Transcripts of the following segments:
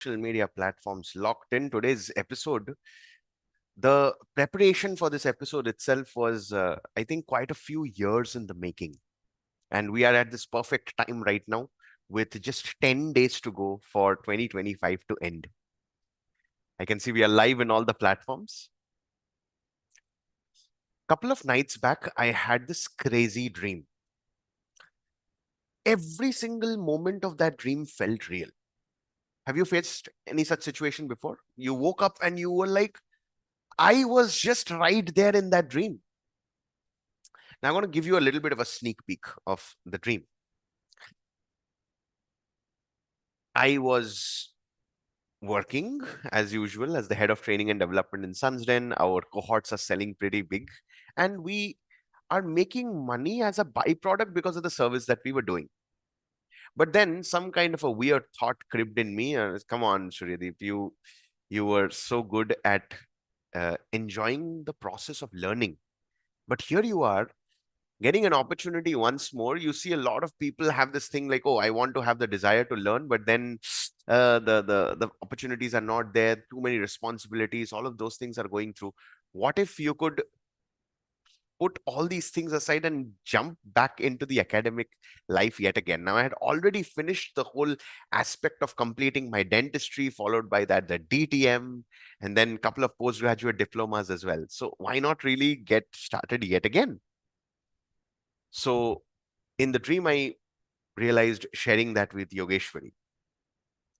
social media platforms locked in. Today's episode, the preparation for this episode itself was, I think, quite a few years in the making. And we are at this perfect time right now with just 10 days to go for 2025 to end. I can see we are live in all the platforms. Couple of nights back, I had this crazy dream. Every single moment of that dream felt real. Have you faced any such situation before? You woke up and you were like, I was just right there in that dream. Now, I'm going to give you a little bit of a sneak peek of the dream. I was working as usual as the head of training and development in Sunsden. Our cohorts are selling pretty big, and we are making money as a byproduct because of the service that we were doing. But then some kind of a weird thought crept in me. Come on, Suryadeep, you were so good at enjoying the process of learning, but here you are getting an opportunity once more. You see a lot of people have this thing like, oh, I want to have the desire to learn, but then the opportunities are not there, too many responsibilities, all of those things are going through. What if you could put all these things aside and jump back into the academic life yet again? Now, I had already finished the whole aspect of completing my dentistry, followed by that the DTM, and then a couple of postgraduate diplomas as well. So why not really get started yet again? So in the dream, I realized sharing that with Yogeshwari,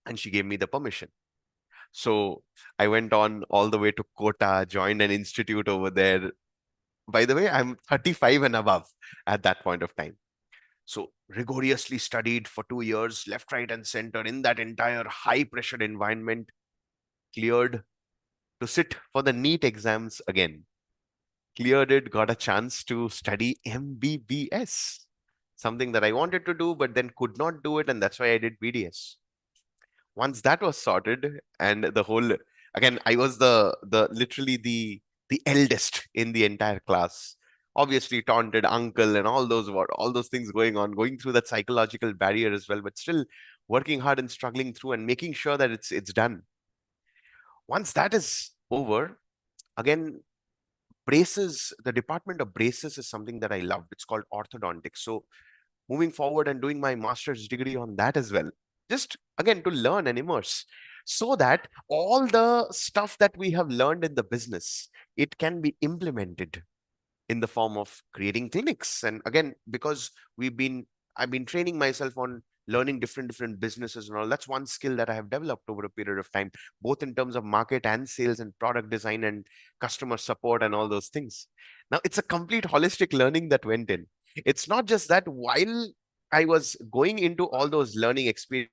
and she gave me the permission. So I went on all the way to Kota, joined an institute over there. By the way, I'm 35 and above at that point of time. So rigorously studied for 2 years, left, right, and center in that entire high pressure environment, cleared to sit for the NEET exams again. Cleared it, got a chance to study MBBS, something that I wanted to do, but then could not do it. And that's why I did BDS. Once that was sorted, and the whole, again, I was the literally the eldest in the entire class, obviously taunted uncle and all those things going through that psychological barrier as well, but still working hard and struggling through and making sure that it's done. Once that is over, again, braces, the department of braces is something that I loved. It's called orthodontics. So moving forward and doing my master's degree on that as well, just again to learn and immerse, so that all the stuff that we have learned in the business, it can be implemented in the form of creating clinics. And again, because I've been training myself on learning different businesses and all. That's one skill that I have developed over a period of time, both in terms of market and sales and product design and customer support and all those things. Now it's a complete holistic learning that went in. It's not just that while I was going into all those learning experiences,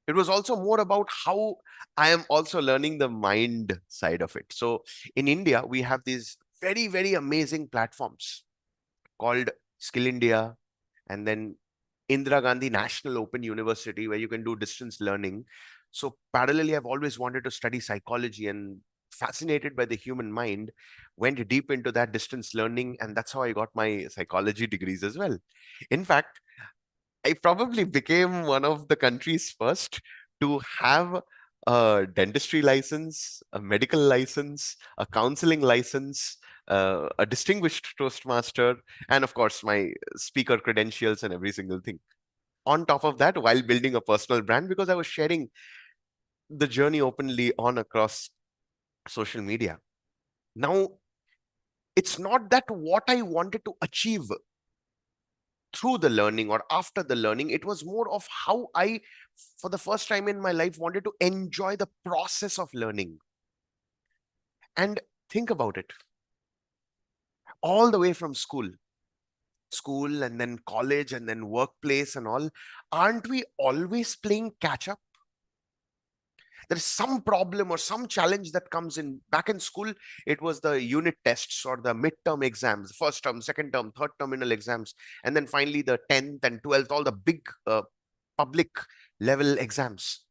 it was also more about how I am also learning the mind side of it. So in India, we have these very amazing platforms called Skill India, and then Indira Gandhi National Open University, where you can do distance learning. So parallelly, I've always wanted to study psychology, and fascinated by the human mind, went deep into that distance learning, and that's how I got my psychology degrees as well. In fact, I probably became one of the country's first to have a dentistry license, a medical license, a counseling license, a distinguished Toastmaster, and of course, my speaker credentials and every single thing. On top of that, while building a personal brand, because I was sharing the journey openly on across social media. Now, it's not that what I wanted to achieve through the learning or after the learning, it was more of how I, for the first time in my life, wanted to enjoy the process of learning. And think about it, all the way from school and then college and then workplace and all, aren't we always playing catch up? There is some problem or some challenge that comes in. Back in school, it was the unit tests or the midterm exams, first term, second term, third terminal exams, and then finally the 10th and 12th, all the big public level exams.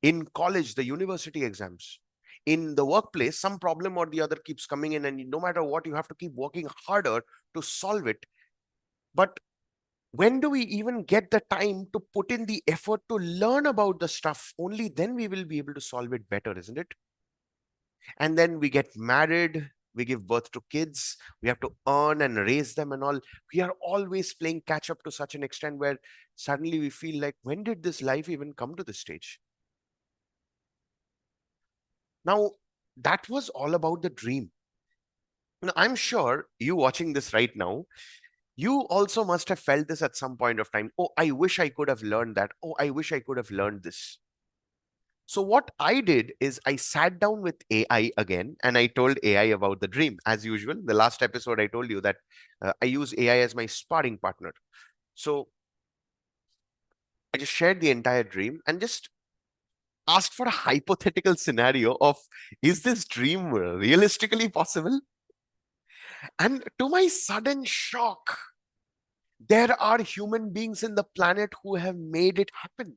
In college, the university exams. In the workplace, some problem or the other keeps coming in, and no matter what, you have to keep working harder to solve it. But when do we even get the time to put in the effort to learn about the stuff? Only then we will be able to solve it better, isn't it? And then we get married, we give birth to kids, we have to earn and raise them and all. We are always playing catch up to such an extent where suddenly we feel like, when did this life even come to this stage? Now, that was all about the dream. Now, I'm sure you watching this right now, you also must have felt this at some point of time. Oh, I wish I could have learned that. Oh, I wish I could have learned this. So what I did is I sat down with AI again and I told AI about the dream. As usual, the last episode I told you that I use AI as my sparring partner. So I just shared the entire dream and just asked for a hypothetical scenario of, is this dream realistically possible? And to my sudden shock, there are human beings in the planet who have made it happen.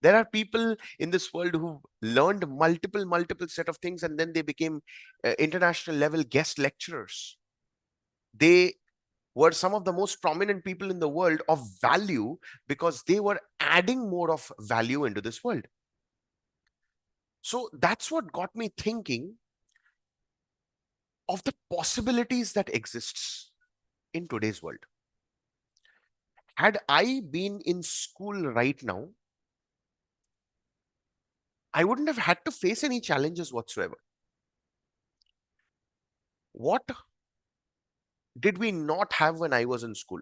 There are people in this world who learned multiple set of things and then they became international level guest lecturers. They were some of the most prominent people in the world of value because they were adding more of value into this world. So that's what got me thinking of the possibilities that exists in today's world. Had I been in school right now, I wouldn't have had to face any challenges whatsoever. What did we not have when I was in school?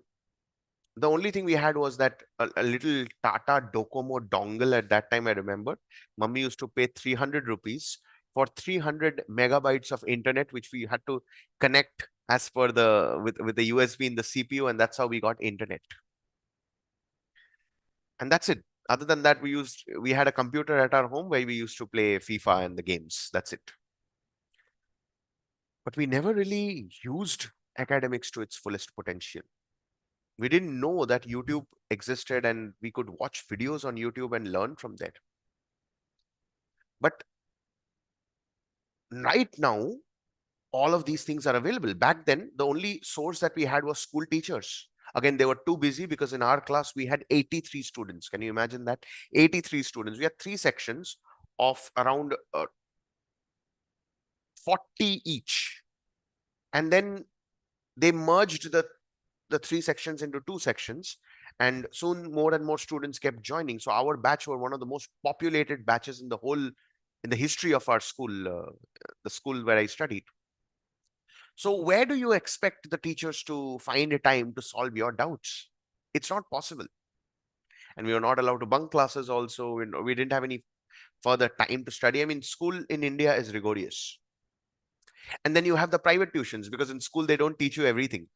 The only thing we had was that a little Tata Docomo dongle at that time, I remember. Mummy used to pay 300 rupees for 300 megabytes of internet, which we had to connect as per with the USB in the CPU, and that's how we got internet. And that's it. Other than that, we had a computer at our home where we used to play FIFA and the games. That's it. But we never really used academics to its fullest potential. We didn't know that YouTube existed and we could watch videos on YouTube and learn from there. But right now, all of these things are available. Back then, the only source that we had was school teachers. Again, they were too busy because in our class, we had 83 students. Can you imagine that? 83 students. We had three sections of around 40 each. And then they merged the three sections into two sections. And soon more and more students kept joining. So our batch were one of the most populated batches in the history of our school, the school where I studied. So where do you expect the teachers to find a time to solve your doubts? It's not possible. And we were not allowed to bunk classes also. We didn't have any further time to study. I mean, school in India is rigorous. And then you have the private tuitions because in school they don't teach you everything.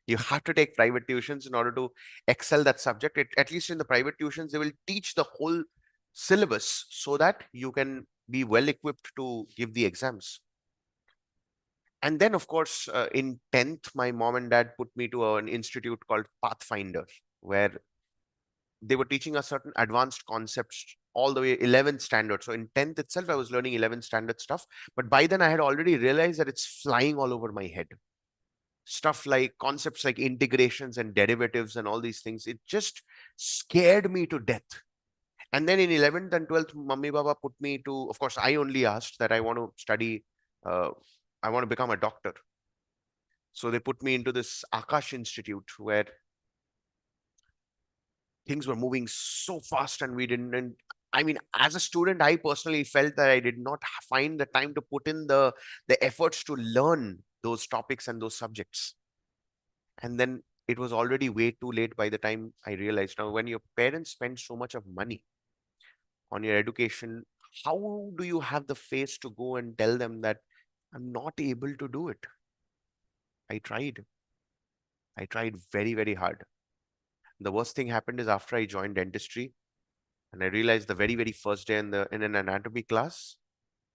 You have to take private tuitions in order to excel that subject. At least in the private tuitions, they will teach the whole syllabus so that you can be well equipped to give the exams. And then, of course, in 10th, my mom and dad put me to an institute called Pathfinder, where they were teaching us certain advanced concepts all the way 11th standard. So in 10th itself, I was learning 11th standard stuff. But by then, I had already realized that it's flying all over my head. Stuff like concepts like integrations and derivatives and all these things, it just scared me to death. And then in 11th and 12th, Mummy Baba put me to, of course, I only asked that I want to study, I want to become a doctor. So they put me into this Akash Institute where things were moving so fast and we didn't. And I mean, as a student, I personally felt that I did not find the time to put in the efforts to learn those topics and those subjects. And then it was already way too late by the time I realized. Now, when your parents spend so much of money on your education, how do you have the face to go and tell them that I'm not able to do it? I tried. I tried very hard. The worst thing happened is after I joined dentistry, and I realized the very first day in an anatomy class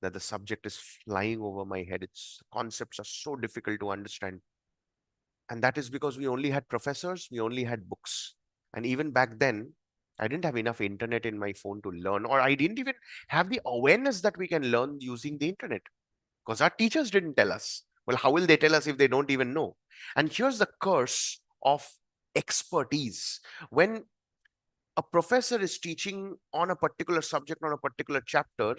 that the subject is flying over my head. Its concepts are so difficult to understand. And that is because we only had professors, we only had books. And even back then, I didn't have enough internet in my phone to learn, or I didn't even have the awareness that we can learn using the internet because our teachers didn't tell us. Well, how will they tell us if they don't even know? And here's the curse of expertise. When a professor is teaching on a particular subject, on a particular chapter,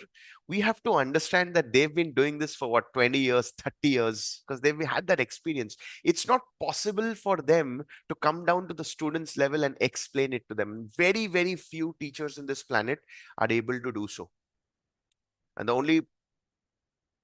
we have to understand that they've been doing this for what, 20 years, 30 years, because they've had that experience. It's not possible for them to come down to the students' level and explain it to them. Very, very few teachers in this planet are able to do so. And the only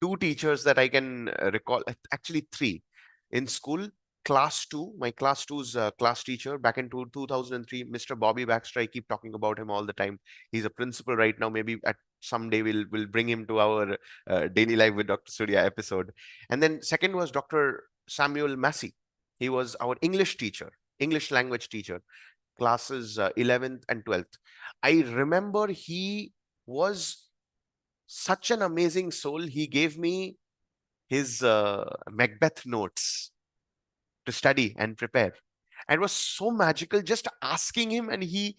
two teachers that I can recall, actually three, in school. Class two, my class two's class teacher back in 2003, Mr. Bobby Baxter. I keep talking about him all the time. He's a principal right now. Maybe at someday we'll bring him to our Daily Life with Dr. Surya episode. And then second was Dr. Samuel Massey. He was our English teacher, English language teacher, classes 11th and 12th. I remember he was such an amazing soul. He gave me his Macbeth notes to study and prepare. And it was so magical just asking him, and he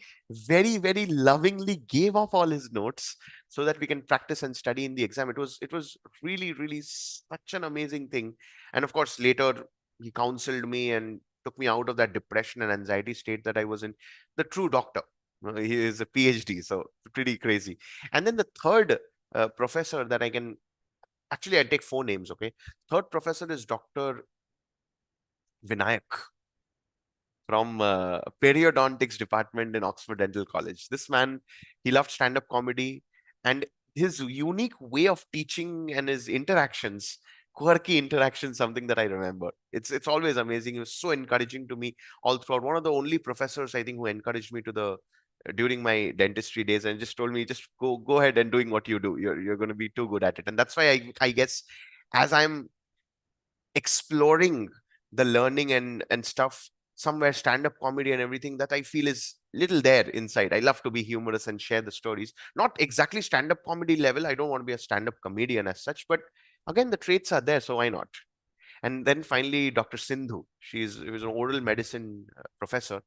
very, very lovingly gave off all his notes so that we can practice and study in the exam. It was really, really such an amazing thing. And of course, later he counseled me and took me out of that depression and anxiety state that I was in. The true doctor. He is a PhD, so pretty crazy. And then the third professor that I can actually, I take four names, okay? Third professor is Dr. Vinayak from periodontics department in Oxford Dental College. This man, he loved stand-up comedy, and his unique way of teaching and his interactions, quirky interactions, something that I remember. It's always amazing. He was so encouraging to me all throughout. One of the only professors I think who encouraged me to the during my dentistry days and just told me, just go ahead and doing what you do. You're going to be too good at it. And that's why I guess as I'm exploring the learning and stuff, somewhere stand-up comedy and everything that I feel is little there inside. I love to be humorous and share the stories. Not exactly stand-up comedy level. I don't want to be a stand-up comedian as such, but again, the traits are there, so why not? And then finally, Dr. Sindhu. She was an oral medicine professor.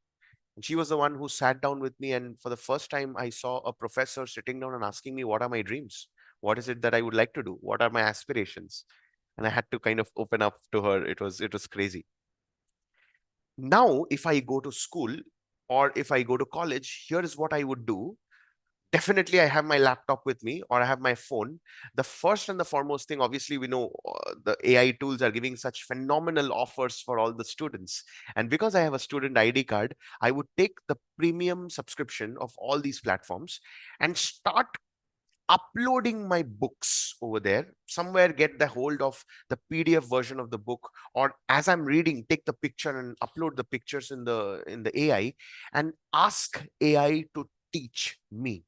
And she was the one who sat down with me. And for the first time, I saw a professor sitting down and asking me, what are my dreams? What is it that I would like to do? What are my aspirations? And I had to kind of open up to her. It was crazy. Now, if I go to school or if I go to college, here is what I would do. Definitely, I have my laptop with me or I have my phone. The first and the foremost thing, obviously, we know the AI tools are giving such phenomenal offers for all the students. And because I have a student ID card, I would take the premium subscription of all these platforms and start uploading my books over there. Somewhere get the hold of the PDF version of the book, or as I'm reading, take the picture and upload the pictures in the AI and ask AI to teach me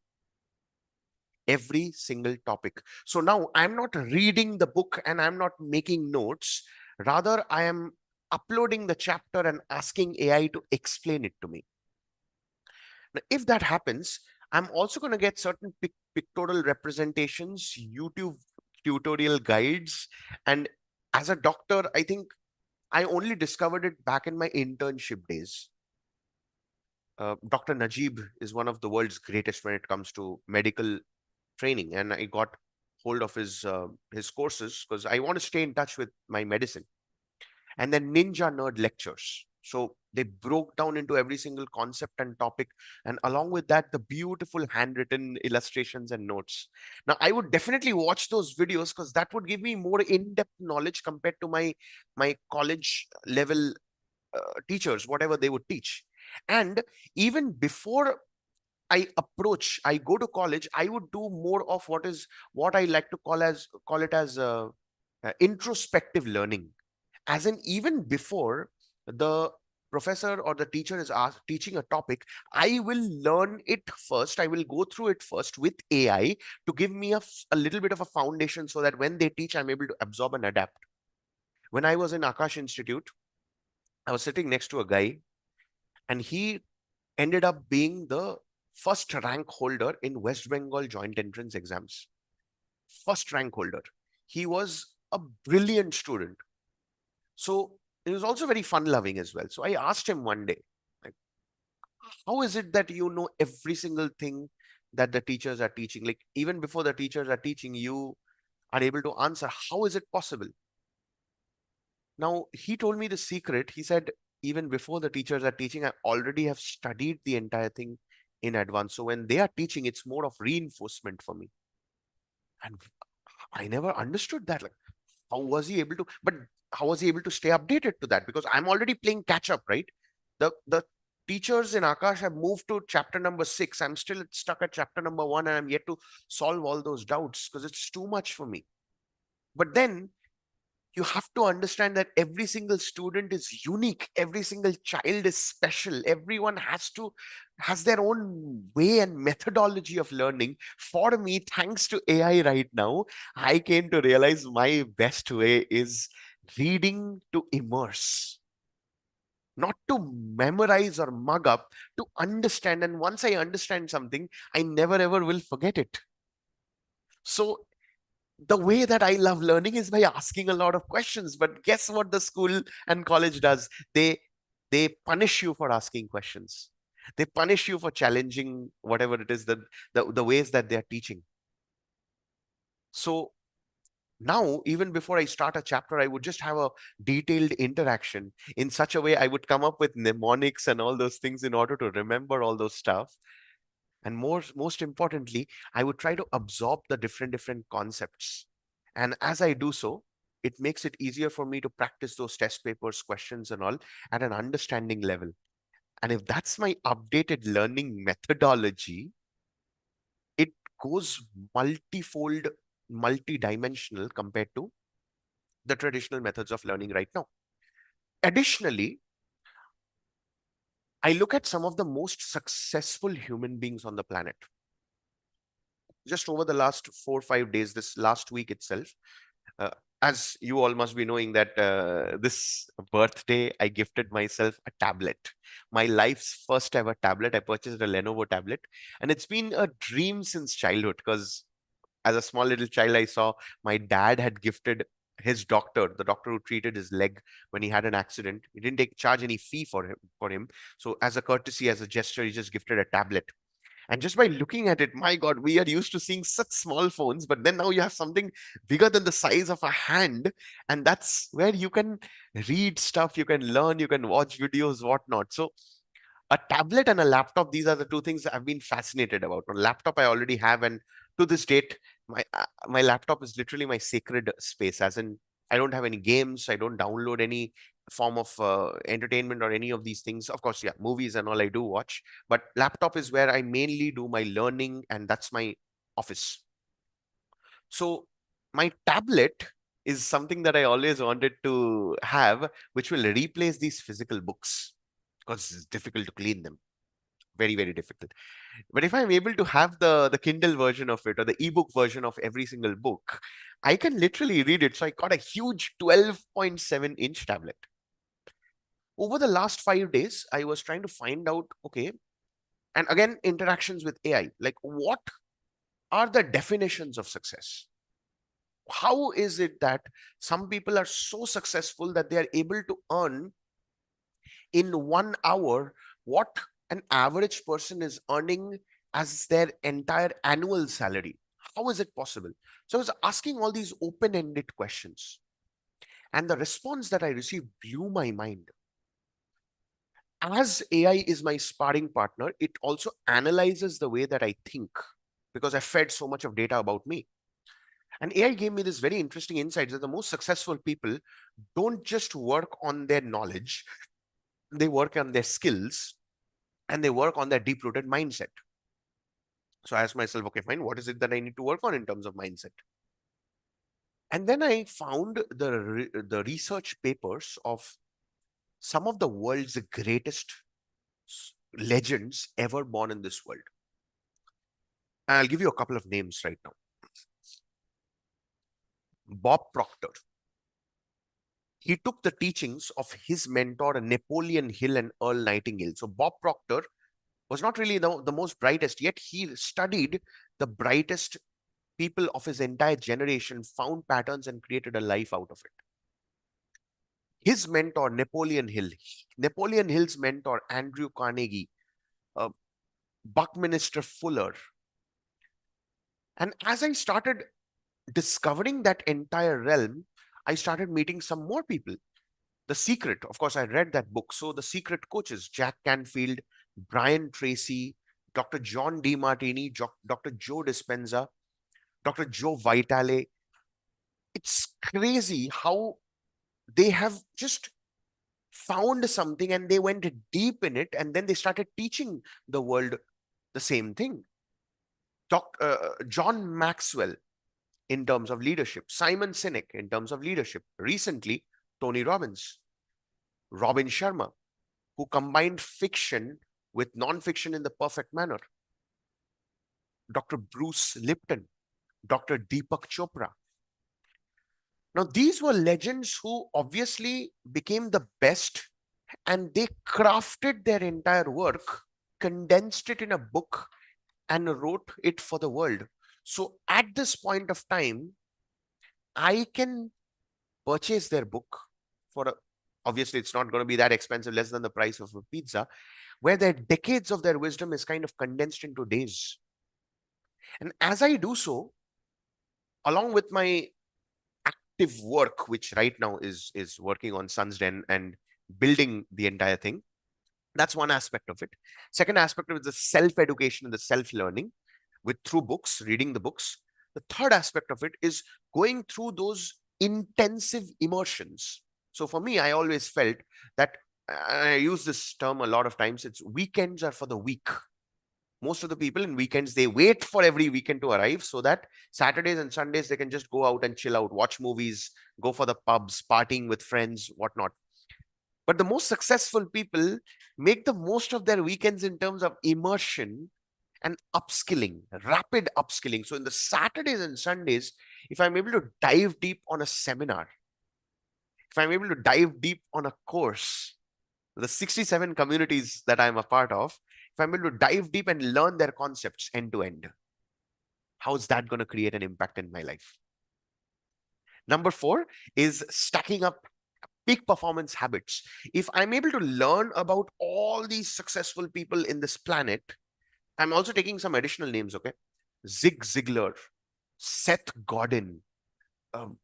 every single topic. So now I'm not reading the book and I'm not making notes. Rather, I am uploading the chapter and asking AI to explain it to me. Now, if that happens, I'm also going to get certain pictorial representations, YouTube tutorial guides. And as a doctor, I think I only discovered it back in my internship days. Dr. Najib is one of the world's greatest when it comes to medical training, and I got hold of his courses because I want to stay in touch with my medicine. And then Ninja Nerd lectures. So they broke down into every single concept and topic, and along with that, the beautiful handwritten illustrations and notes. Now, I would definitely watch those videos because that would give me more in-depth knowledge compared to my college level teachers, whatever they would teach. And even before I go to college, I would do more of what I like to call it as introspective learning. As in, even before the professor or the teacher is teaching a topic, I will learn it first. I will go through it first with AI to give me a little bit of a foundation so that when they teach, I'm able to absorb and adapt. When I was in Akash Institute, I was sitting next to a guy, and he ended up being the first rank holder in West Bengal joint entrance exams. First rank holder. He was a brilliant student. So it was also very fun loving as well. So I asked him one day, like, how is it that you know every single thing that the teachers are teaching? Like, even before the teachers are teaching, you are able to answer. How is it possible? Now, he told me the secret. He said, even before the teachers are teaching, I already have studied the entire thing in advance. So when they are teaching, it's more of reinforcement for me. And I never understood that. Like, how was he able to, but how was he able to stay updated to that? Because I'm already playing catch up, right? The teachers in Akash have moved to chapter number 6. I'm still stuck at chapter number 1, and I'm yet to solve all those doubts because it's too much for me. But then you have to understand that every single student is unique, every single child is special, everyone has their own way and methodology of learning. For me, thanks to AI right now, I came to realize my best way is reading to immerse, not to memorize or mug up, to understand. And once I understand something, I never ever will forget it. So the way that I love learning is by asking a lot of questions. But guess what the school and college does? They punish you for asking questions. They punish you for challenging whatever it is that the ways that they're teaching. So now, even before I start a chapter, I would just have a detailed interaction in such a way I would come up with mnemonics and all those things in order to remember all those stuff. And most importantly, I would try to absorb the different concepts. And as I do so, it makes it easier for me to practice those test papers, questions, and all at an understanding level. And if that's my updated learning methodology, it goes multifold, multidimensional compared to the traditional methods of learning right now. Additionally, I look at some of the most successful human beings on the planet. Just over the last 4 or 5 days, this last week itself, uh, as you all must be knowing that this birthday, I gifted myself a tablet, my life's first ever tablet. I purchased a Lenovo tablet, and it's been a dream since childhood because as a small little child, I saw my dad had gifted his doctor, the doctor who treated his leg when he had an accident. He didn't charge any fee for him. So as a courtesy, as a gesture, he just gifted a tablet. And just by looking at it, my God, we are used to seeing such small phones, but then now you have something bigger than the size of a hand. And that's where you can read stuff, you can learn, you can watch videos, whatnot. So a tablet and a laptop, these are the two things I've been fascinated about. A laptop I already have, and to this date, my laptop is literally my sacred space. As in, I don't have any games, I don't download any form of entertainment or any of these things. Of course, yeah, movies and all I do watch, but laptop is where I mainly do my learning, and that's my office. So my tablet is something that I always wanted to have, which will replace these physical books because it's difficult to clean them. Very, very difficult. But if I'm able to have the Kindle version of it or the ebook version of every single book, I can literally read it. So I got a huge 12.7-inch tablet. Over the last 5 days, I was trying to find out, okay, and again, interactions with AI, like what are the definitions of success? How is it that some people are so successful that they are able to earn in 1 hour what an average person is earning as their entire annual salary? How is it possible? So I was asking all these open-ended questions, and the response that I received blew my mind. As AI is my sparring partner, it also analyzes the way that I think because I fed so much of data about me. And AI gave me this very interesting insight that the most successful people don't just work on their knowledge, they work on their skills, and they work on their deep-rooted mindset. So I asked myself, okay, fine, what is it that I need to work on in terms of mindset? And then I found the research papers of some of the world's greatest legends ever born in this world. And I'll give you a couple of names right now. Bob Proctor. He took the teachings of his mentor, Napoleon Hill and Earl Nightingale. So Bob Proctor was not really the most brightest, yet he studied the brightest people of his entire generation, found patterns, and created a life out of it. His mentor, Napoleon Hill, Napoleon Hill's mentor, Andrew Carnegie, uh, Buckminster Fuller. And as I started discovering that entire realm, I started meeting some more people. The Secret, of course, I read that book. So The Secret coaches, Jack Canfield, Brian Tracy, Dr. John DeMartini, Dr. Joe Dispenza, Dr. Joe Vitale. It's crazy how they have just found something and they went deep in it, and then they started teaching the world the same thing. John Maxwell in terms of leadership, Simon Sinek in terms of leadership, recently Tony Robbins, Robin Sharma, who combined fiction with non-fiction in the perfect manner, Dr. Bruce Lipton, Dr. Deepak Chopra. Now, these were legends who obviously became the best, and they crafted their entire work, condensed it in a book, and wrote it for the world. So at this point of time, I can purchase their book for obviously it's not going to be that expensive, less than the price of a pizza, where their decades of their wisdom is kind of condensed into days. And as I do so, along with my active work, which right now is working on Sun's Den and building the entire thing, that's one aspect of it. Second aspect of it is the self-education and the self-learning with through books, reading the books. The third aspect of it is going through those intensive immersions. So for me, I always felt that, and I use this term a lot of times, it's weekends are for the weak. Most of the people in weekends, they wait for every weekend to arrive so that Saturdays and Sundays, they can just go out and chill out, watch movies, go for the pubs, partying with friends, whatnot. But the most successful people make the most of their weekends in terms of immersion and upskilling, rapid upskilling. So in the Saturdays and Sundays, if I'm able to dive deep on a seminar, if I'm able to dive deep on a course, the 67 communities that I'm a part of, if I'm able to dive deep and learn their concepts end to end, how's that going to create an impact in my life? Number 4 is stacking up peak performance habits. If I'm able to learn about all these successful people in this planet, I'm also taking some additional names, okay? Zig Ziglar, Seth Godin, um,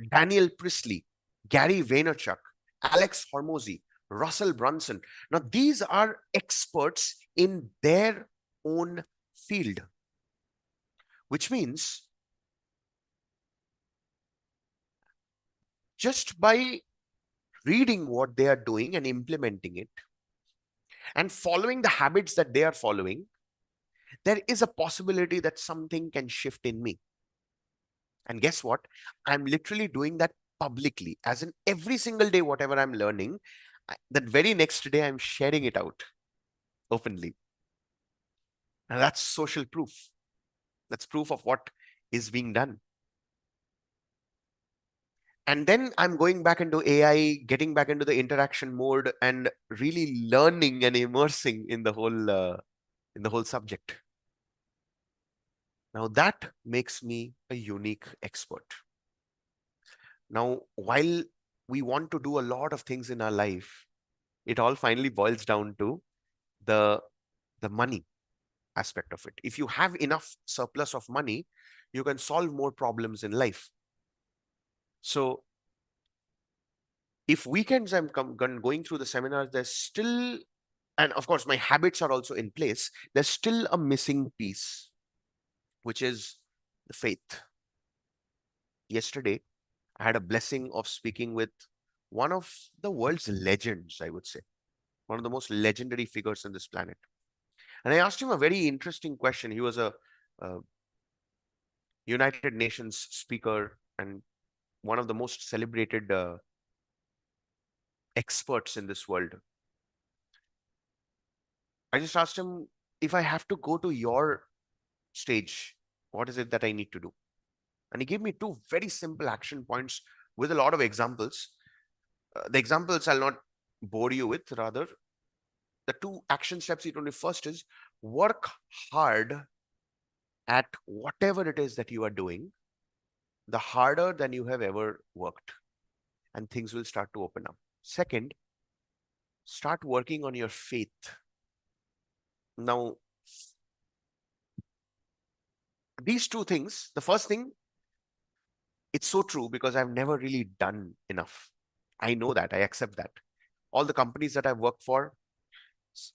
Daniel Priestley, Gary Vaynerchuk, Alex Hormozy, Russell Brunson. Now, these are experts in their own field, which means just by reading what they are doing and implementing it and following the habits that they are following, there is a possibility that something can shift in me. And guess what? I'm literally doing that publicly, as in every single day, whatever I'm learning, that very next day, I'm sharing it out openly. And that's social proof. That's proof of what is being done. And then I'm going back into AI, getting back into the interaction mode and really learning and immersing in the whole subject. Now that makes me a unique expert. Now, while we want to do a lot of things in our life, it all finally boils down to the money aspect of it. If you have enough surplus of money, you can solve more problems in life. So if weekends I'm going through the seminars, there's still, and of course my habits are also in place, there's still a missing piece, which is the faith. Yesterday, I had a blessing of speaking with one of the world's legends, I would say, one of the most legendary figures on this planet. And I asked him a very interesting question. He was a United Nations speaker and one of the most celebrated experts in this world. I just asked him, if I have to go to your stage, what is it that I need to do? And he gave me 2 very simple action points with a lot of examples. The examples I'll not bore you with, rather, the 2 action steps he told me. First is work hard at whatever it is that you are doing, the harder than you have ever worked, and things will start to open up. Second, start working on your faith. Now, these 2 things, the first thing, It's so true because I've never really done enough. I know that. I accept that. All the companies that I've worked for,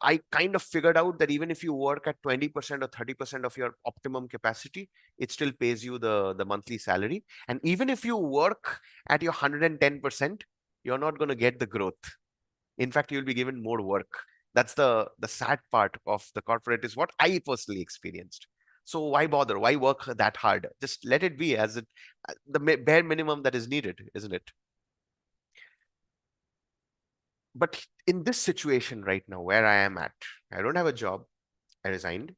I kind of figured out that even if you work at 20% or 30% of your optimum capacity, it still pays you the monthly salary. And even if you work at your 110%, you're not going to get the growth. In fact, you'll be given more work. That's the sad part of the corporate, is what I personally experienced. So why bother? Why work that hard? Just let it be as it the bare minimum that is needed, isn't it? But in this situation right now, where I am at, I don't have a job. I resigned.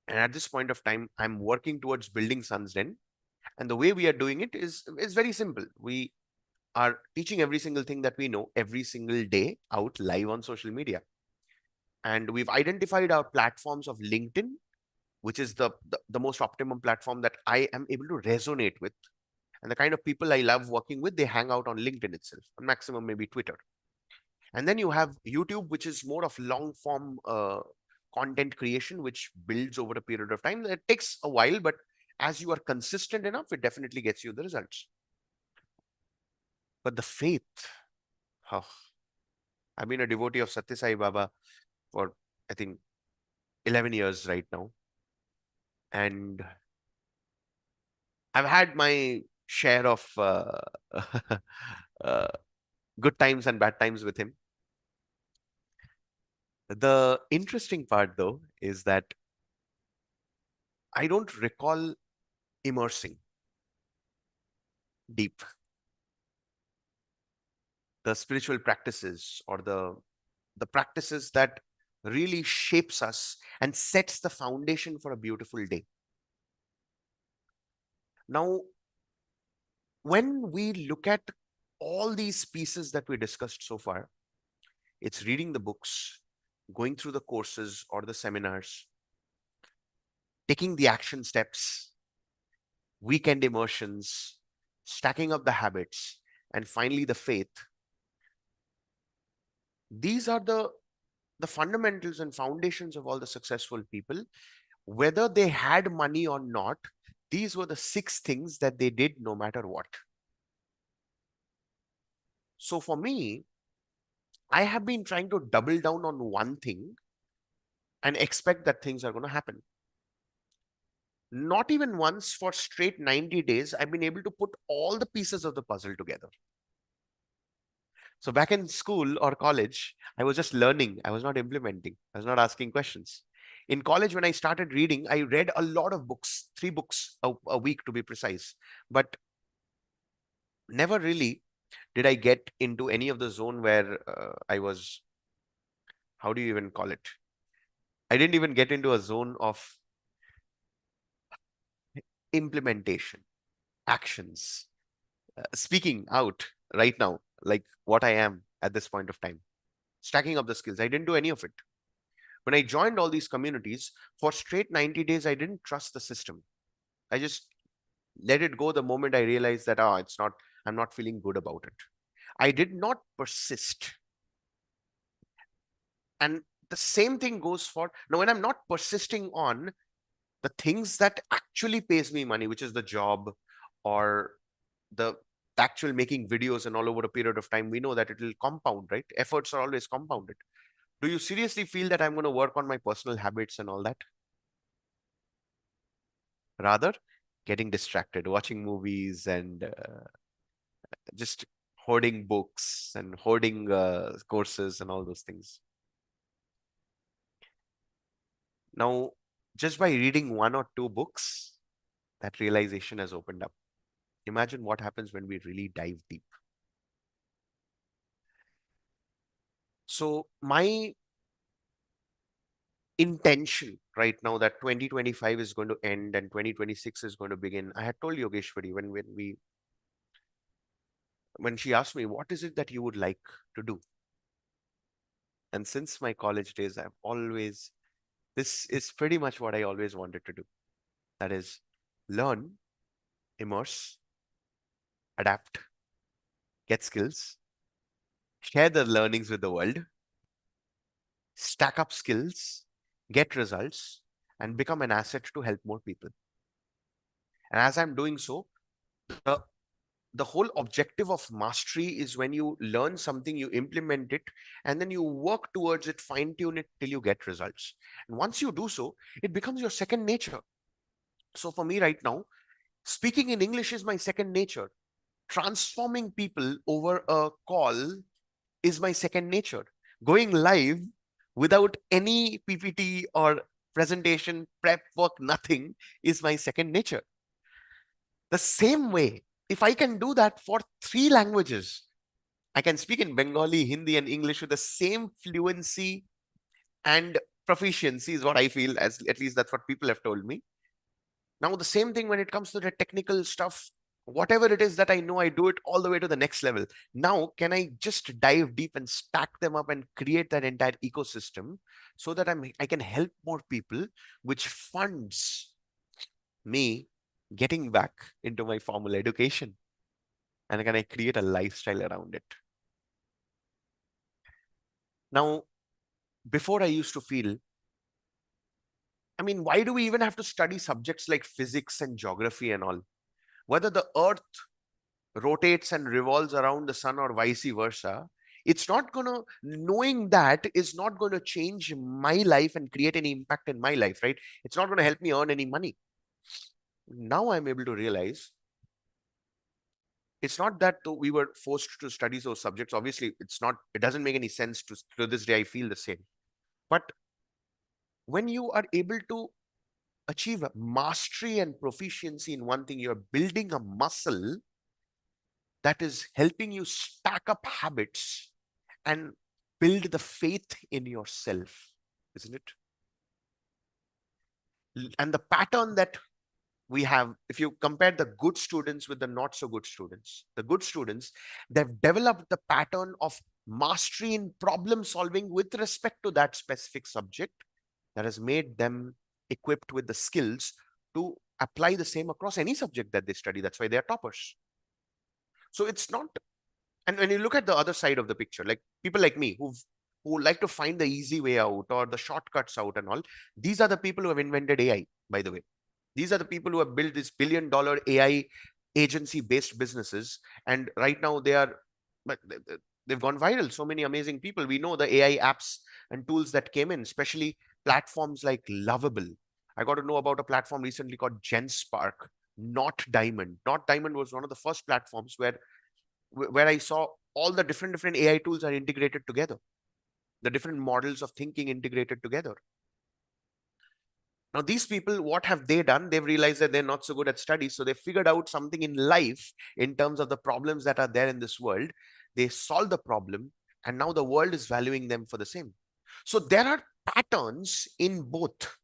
And at this point of time, I'm working towards building Sun's Den. And the way we are doing it is very simple. We are teaching every single thing that we know every single day out live on social media. And we've identified our platforms of LinkedIn, which is the most optimum platform that I am able to resonate with. And the kind of people I love working with, they hang out on LinkedIn itself, on maximum maybe Twitter. And then you have YouTube, which is more of long form content creation, which builds over a period of time. It takes a while, but as you are consistent enough, it definitely gets you the results. But the faith, oh, I've been a devotee of Satya Sai Baba for, I think, 11 years right now. And I've had my share of uh, good times and bad times with him. The interesting part, though, is that I don't recall immersing deep the spiritual practices or the practices that really shapes us and sets the foundation for a beautiful day. Now, when we look at all these pieces that we discussed so far, it's reading the books, going through the courses or the seminars, taking the action steps, weekend immersions, stacking up the habits, and finally the faith. These are the fundamentals and foundations of all the successful people. Whether they had money or not, these were the 6 things that they did no matter what. So for me, I have been trying to double down on one thing and expect that things are going to happen. Not even once for straight 90 days, I've been able to put all the pieces of the puzzle together. So back in school or college, I was just learning. I was not implementing. I was not asking questions. In college, when I started reading, I read a lot of books, 3 books a week to be precise. But never really did I get into any of the zone where I was, how do you even call it? I didn't even get into a zone of implementation, actions, speaking out right now, like what I am at this point of time, stacking up the skills. I didn't do any of it. When I joined all these communities for straight 90 days, I didn't trust the system. I just let it go the moment I realized that, oh, it's not, I'm not feeling good about it. I did not persist. And the same thing goes for now when I'm not persisting on the things that actually pays me money, which is the job or the actual making videos, and all over a period of time, we know that it will compound, right? Efforts are always compounded. Do you seriously feel that I'm going to work on my personal habits and all that? Rather, getting distracted, watching movies and just hoarding books and hoarding courses and all those things. Now, just by reading 1 or 2 books, that realization has opened up. Imagine what happens when we really dive deep. So, my intention right now that 2025 is going to end and 2026 is going to begin. I had told Yogeshwari when she asked me, what is it that you would like to do? And since my college days, this is pretty much what I always wanted to do. That is learn, immerse, adapt, get skills, share the learnings with the world, stack up skills, get results, and become an asset to help more people. And as I'm doing so, The, the whole objective of mastery is when you learn something, you implement it, and then you work towards it, fine tune it till you get results. And once you do so, it becomes your second nature. So for me right now, speaking in English is my second nature. Transforming people over a call is my second nature. Going live without any PPT or presentation, prep work, nothing is my second nature. The same way, if I can do that for three languages, I can speak in Bengali, Hindi, and English with the same fluency and proficiency, is what I feel, as at least that's what people have told me. Now, the same thing when it comes to the technical stuff, whatever it is that I know, I do it all the way to the next level. Now, can I just dive deep and stack them up and create that entire ecosystem so that I can help more people, which funds me getting back into my formal education? And can I create a lifestyle around it? Now, before I used to feel, I mean, why do we even have to study subjects like physics and geography and all? Whether the earth rotates and revolves around the sun or vice versa, it's not going to, knowing that is not going to change my life and create any impact in my life, right? It's not going to help me earn any money. Now I'm able to realize it's not that we were forced to study those subjects. Obviously, it's not, it doesn't make any sense to this day. I feel the same. But when you are able to achieve mastery and proficiency in one thing, you're building a muscle that is helping you stack up habits and build the faith in yourself, isn't it? And the pattern that we have, if you compare the good students with the not so good students, the good students, they've developed the pattern of mastery in problem solving with respect to that specific subject that has made them equipped with the skills to apply the same across any subject that they study. That's why they are toppers. So it's not, and when you look at the other side of the picture, like people like me who like to find the easy way out or the shortcuts out and all, these are the people who have invented AI, by the way. These are the people who have built this $1 billion AI agency based businesses. And right now but they've gone viral. So many amazing people. We know the AI apps and tools that came in, especially platforms like Lovable. I got to know about a platform recently called GenSpark, Not Diamond. Not Diamond was one of the first platforms where I saw all the different AI tools are integrated together, the different models of thinking integrated together. Now, these people, what have they done? They've realized that they're not so good at studies. So they figured out something in life in terms of the problems that are there in this world. They solved the problem, and now the world is valuing them for the same. So there are patterns in both,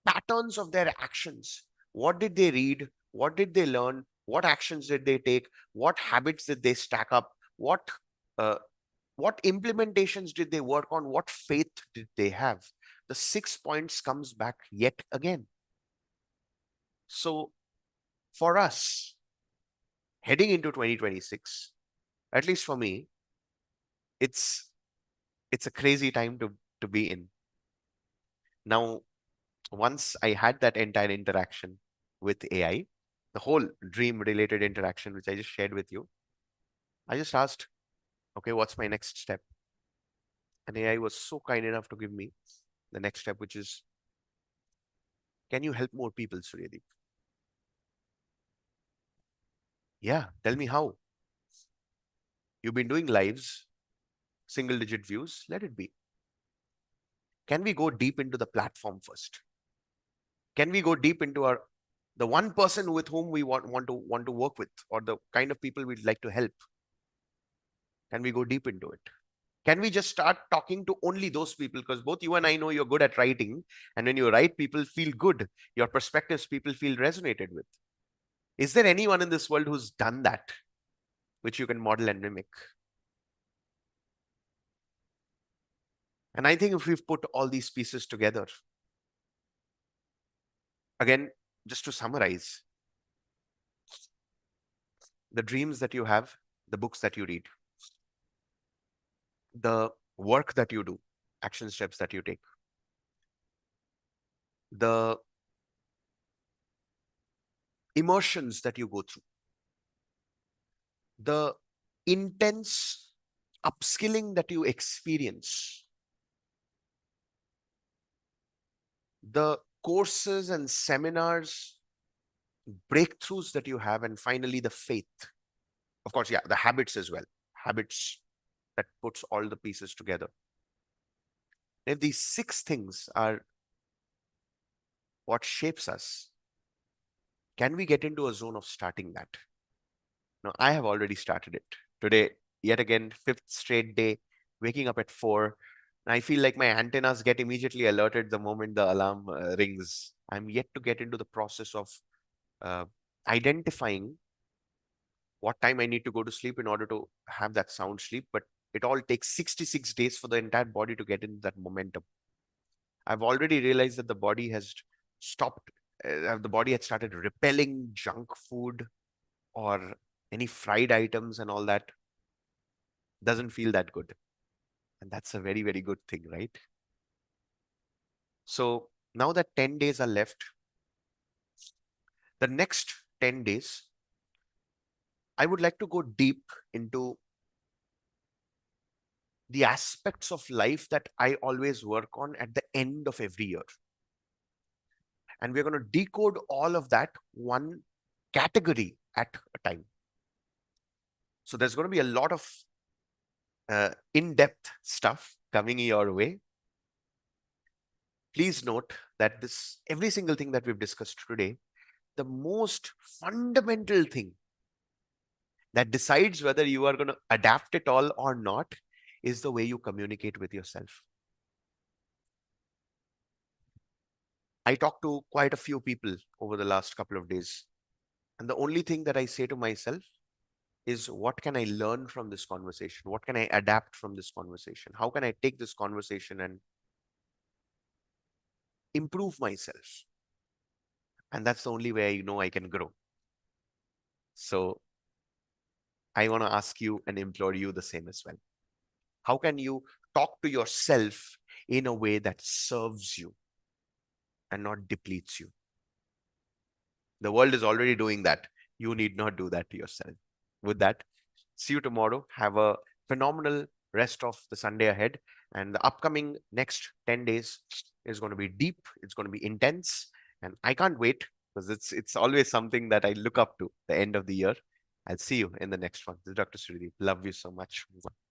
patterns of their actions. What did they read? What did they learn? What actions did they take? What habits did they stack up? Uh, what implementations did they work on? What faith did they have? The 6 points comes back yet again. So for us, heading into 2026, at least for me, it's it's a crazy time to be in. Now, once I had that entire interaction with AI, the whole dream related interaction, which I just shared with you, I just asked, okay, what's my next step? And AI was so kind enough to give me the next step, which is, can you help more people, Suryadeep? Yeah, tell me how. You've been doing lives, single digit views, let it be. Can we go deep into the platform first? Can we go deep into the one person with whom we want to work with, or the kind of people we'd like to help? Can we go deep into it? Can we just start talking to only those people? Because both you and I know you're good at writing, and when you write, people feel good. Your perspectives, people feel resonated with. Is there anyone in this world who's done that, which you can model and mimic? And I think if we've put all these pieces together, again, just to summarize, the dreams that you have, the books that you read, the work that you do, action steps that you take, the emotions that you go through, the intense upskilling that you experience, the courses and seminars, breakthroughs that you have, and finally the faith. Of course, yeah, the habits as well. Habits that puts all the pieces together. If these six things are what shapes us, can we get into a zone of starting that? No, I have already started it. Today, yet again, fifth straight day, waking up at 4. I feel like my antennas get immediately alerted the moment the alarm rings. I'm yet to get into the process of uh, identifying what time I need to go to sleep in order to have that sound sleep. But it all takes 66 days for the entire body to get into that momentum. I've already realized that the body has stopped, the body had started repelling junk food or any fried items and all that. Doesn't feel that good. And that's a very, very good thing, right? So now that 10 days are left, the next 10 days, I would like to go deep into the aspects of life that I always work on at the end of every year. And we're going to decode all of that one category at a time. So there's going to be a lot of in-depth stuff coming your way. Please note that this every single thing that we've discussed today, the most fundamental thing that decides whether you are going to adapt it all or not is the way you communicate with yourself. I talked to quite a few people over the last couple of days, and the only thing that I say to myself is, what can I learn from this conversation? What can I adapt from this conversation? How can I take this conversation and improve myself? And that's the only way I know I can grow. So I want to ask you and implore you the same as well. How can you talk to yourself in a way that serves you and not depletes you? The world is already doing that. You need not do that to yourself. With that, see you tomorrow. Have a phenomenal rest of the Sunday ahead. And the upcoming next 10 days is going to be deep. It's going to be intense. And I can't wait, because it's always something that I look up to the end of the year. I'll see you in the next one. This is Dr. Sridhi. Love you so much.